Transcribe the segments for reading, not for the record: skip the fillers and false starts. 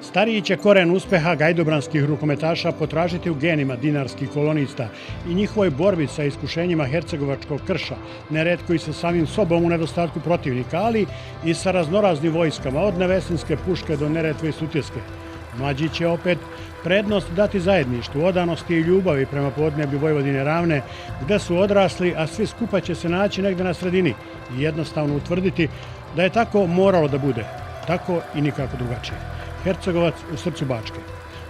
Stariji će koren uspeha gajdobranskih rukometaša potražiti u genima dinarskih kolonista i njihovoj borbi sa iskušenjima hercegovačkog krša, neretko i sa samim sobom u nedostatku protivnika, ali i sa raznoraznim vojskama, od Nevesinske puške do Neretve i Sutjeske. Mlađi će opet prednost dati zajedništvu, odanosti i ljubavi prema podneblju Vojvodine ravne, gde su odrasli, a svi skupa će se naći negde na sredini i jednostavno utvrditi da je tako moralo da bude, tako i nikako drugačije. Hercegovac u srcu Bačke.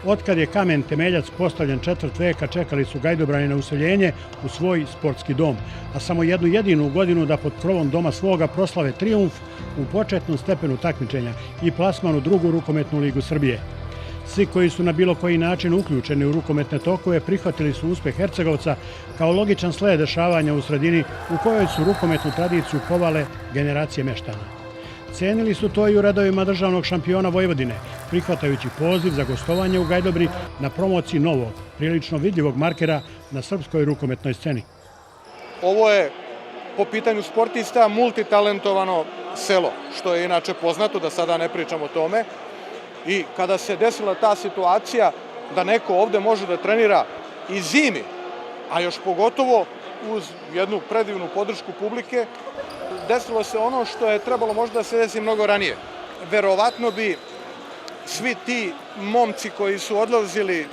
Otkad je kamen temeljac postavljen četvrt veka, čekali su Gajdobrani na useljenje u svoj sportski dom, a samo jednu jedinu godinu da pod krovom doma svoga proslave trijumf u početnom stepenu takmičenja i plasman u drugu rukometnu ligu Srbije. Svi koji su na bilo koji način uključeni u rukometne tokove prihvatili su uspeh Hercegovca kao logičan sled dešavanja u sredini u kojoj su rukometnu tradiciju kovale generacije meštana. Cenili su to i u redovima državnog šampiona Vojvodine, prihvatajući poziv za gostovanje u Gajdobri na promociji novog, prilično vidljivog markera na srpskoj rukometnoj sceni. Ovo je po pitanju sportista multitalentovano selo, što je inače poznato, da sada ne pričam o tome. I kada se desila ta situacija da neko ovde može da trenira i zimi, a još pogotovo uz jednu predivnu podršku publike, desilo se ono što je trebalo možda da se desi mnogo ranije. Verovatno bi svi ti momci koji su odlazili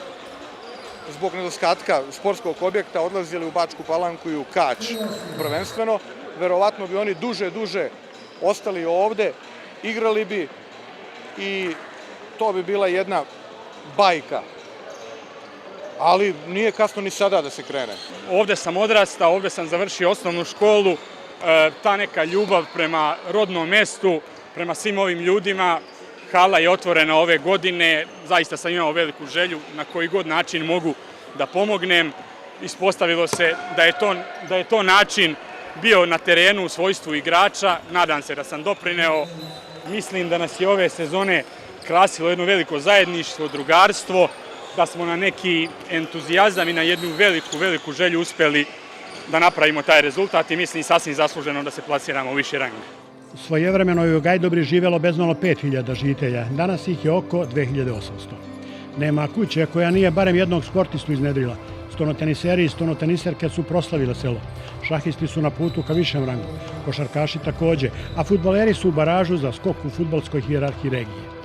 zbog nedostatka sportskog objekta, odlazili u Bačku Palanku i u Kać prvenstveno, verovatno bi oni duže ostali ovde, igrali bi i to bi bila jedna bajka. Ali nije kasno ni sada da se krene. Ovde sam odrastao, ovde sam završio osnovnu školu, ta neka ljubav prema rodnom mestu, prema svim ovim ljudima. Hala je otvorena ove godine, zaista sam imao veliku želju na koji god način mogu da pomognem. Ispostavilo se da je to način bio na terenu u svojstvu igrača, nadam se da sam doprineo. Mislim da nas je ove sezone krasilo jedno veliko zajedništvo, drugarstvo, da smo na neki entuzijazam i na jednu veliku želju uspeli da napravimo taj rezultat i mislim sasvim zasluženo da se plasiramo u viši rang. Svojevremeno je u Gajdobri živelo bezmalo 5000 žitelja, danas ih je oko 2800. Nema kuće koja nije barem jednog sportistu iznedrila. Stonoteniseri i stonoteniserke su proslavile selo. Šahisti su na putu ka višem rangu, košarkaši takođe, a fudbaleri su u baražu za skok u fudbalskoj hijerarhiji regije.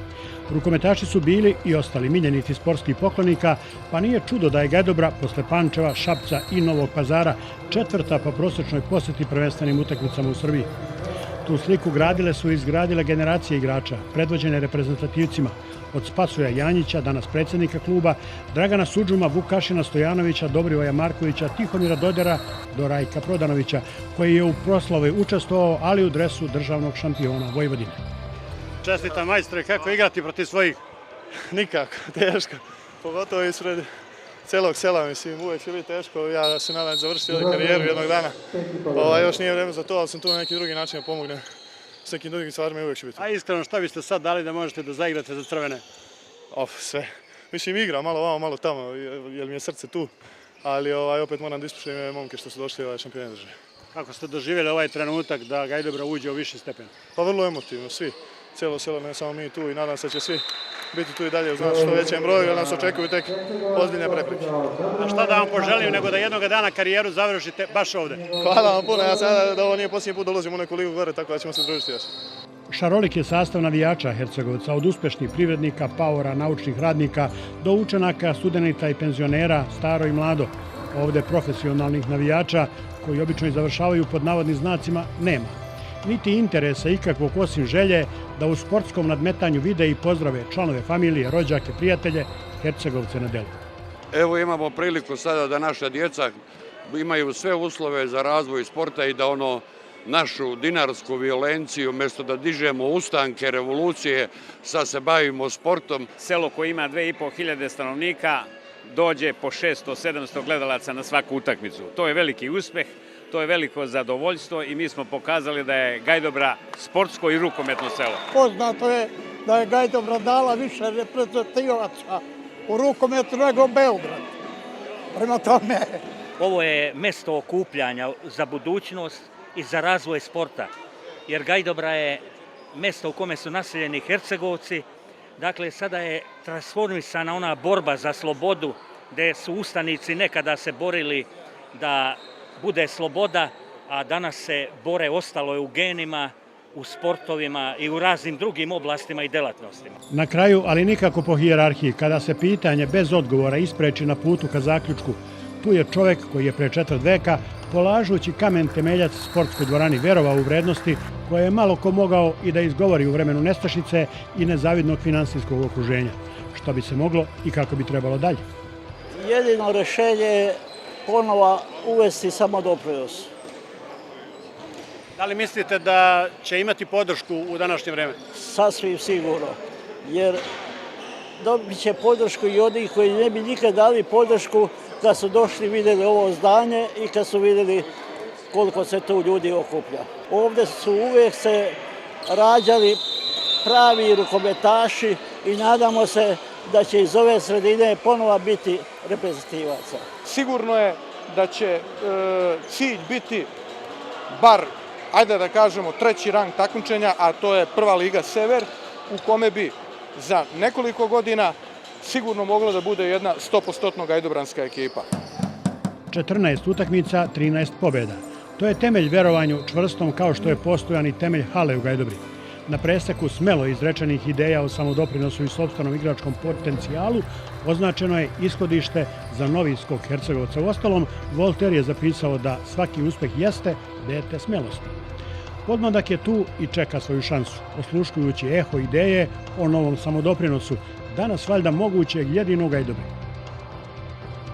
Rukometaši su bili i ostali miljenici sportskih poklonika, pa nije čudo da je Gajdobra posle Pančeva, Šapca i Novog Pazara četvrta po prosečnoj poseti prvenstvenim utakmicama u Srbiji. Tu sliku gradile su i izgradile generacije igrača, predvođene reprezentativcima, od Spasoja Janjića, danas predsjednika kluba, Dragana Sudžuma, Vukašina Stojanovića, Dobrivoja Markovića, Tihomira Dodera do Rajka Prodanovića, koji je u proslavi učestvovao, ali u dresu državnog šampiona Vojvodine. Čestitam majstore, kako igrati protiv svojih? Nikako, teško. Pogotovo ispred celog sela, mislim, uvek će biti teško. Ja se nadam završiti ovdje karijeru jednog dana. Još nije vreme za to, ali sam tu na neki drugi način da pomognem. S nekim drugim stvarima i uvek će biti. A iskreno, šta biste sad dali da možete da zaigrate za crvene? Sve. Mislim, igra malo ovamo, malo tamo, jer mi je srce tu. Ali opet moram da ispušim momke što su došli šampioni države. Kako ste doživjeli ovaj trenutak da Gajdobra uđe u viši stepen? Pa vrlo emotivno, svi. Cijelo selo, ne samo mi tu i nadam se da će svi biti tu i dalje u što većem broju, jer nas očekuju tek ozbiljne prepreke. A šta da vam poželim nego da jednog dana karijeru završite baš ovde? Hvala vam puno, ja se nadam da ovo nije posljednji put da ulazim u neku ligu gore, tako da ćemo se družiti još. Šarolik je sastav navijača Hercegovca, od uspešnih privrednika, paora, naučnih radnika, do učenaka, studenita i penzionera, staro i mlado. Ovde profesionalnih navijača, koji obično i završavaju pod navodnim znacima, nema. Niti interesa ikakvog osim želje da u sportskom nadmetanju vide i pozdrave članove familije, rođake, prijatelje, Hercegovce na delu. Evo imamo priliku sada da naša djeca imaju sve uslove za razvoj sporta i da našu dinarsku violenciju, umjesto da dižemo ustanke, revolucije, sad se bavimo sportom. Selo koje ima 2500 stanovnika dođe po 600-700 gledalaca na svaku utakmicu. To je veliki uspeh. To je veliko zadovoljstvo i mi smo pokazali da je Gajdobra sportsko i rukometno selo. Poznato je da je Gajdobra dala više reprezentativaca u rukometu nego Beograd. Prema tome... Ovo je mesto okupljanja za budućnost i za razvoj sporta. Jer Gajdobra je mesto u kome su naseljeni Hercegovci, Dakle, sada je transformisana ona borba za slobodu, gde su ustanici nekada se borili da bude sloboda, a danas se bore, ostalo je u genima, u sportovima i u raznim drugim oblastima i delatnostima. Na kraju, ali nikako po hijerarhiji, kada se pitanje bez odgovora ispreči na putu ka zaključku, tu je čovek koji je pre 4 veka, polažući kamen temeljac sportskoj dvorani, verovao u vrednosti koje je malo ko mogao i da izgovori u vremenu nestašice i nezavidnog finansijskog okruženja. Što bi se moglo i kako bi trebalo dalje? Jedino rešenje je ponova uvesti samodoprinos. Da li mislite da će imati podršku u današnje vreme? Sasvim sigurno, jer dobit će podršku i oni koji ne bi nikad dali podršku kad su došli, vidjeli ovo zdanje i kad su vidjeli koliko se tu ljudi okuplja. Ovdje su uvijek se rađali pravi rukometaši i nadamo se da će iz ove sredine ponova biti reprezentativaca. Sigurno je da će cilj biti bar, ajde da kažemo, 3. rang takmičenja, a to je Prva liga Sever, u kome bi za nekoliko godina sigurno mogla da bude jedna 100% gajdobranska ekipa. 14 utakmica, 13 pobjeda. To je temelj verovanju čvrstom kao što je postojan i temelj hale u Gajdobri. Na preseku smelo izrečenih ideja o samodoprinosu i sopstvenom igračkom potencijalu označeno je ishodište za novi skok Hercegovca. U ostalom, Volter je zapisao da svaki uspeh jeste dete smelosti. Podmladak je tu i čeka svoju šansu, osluškujući eho ideje o novom samodoprinosu, danas valjda mogućeg jedino u Gajdobri.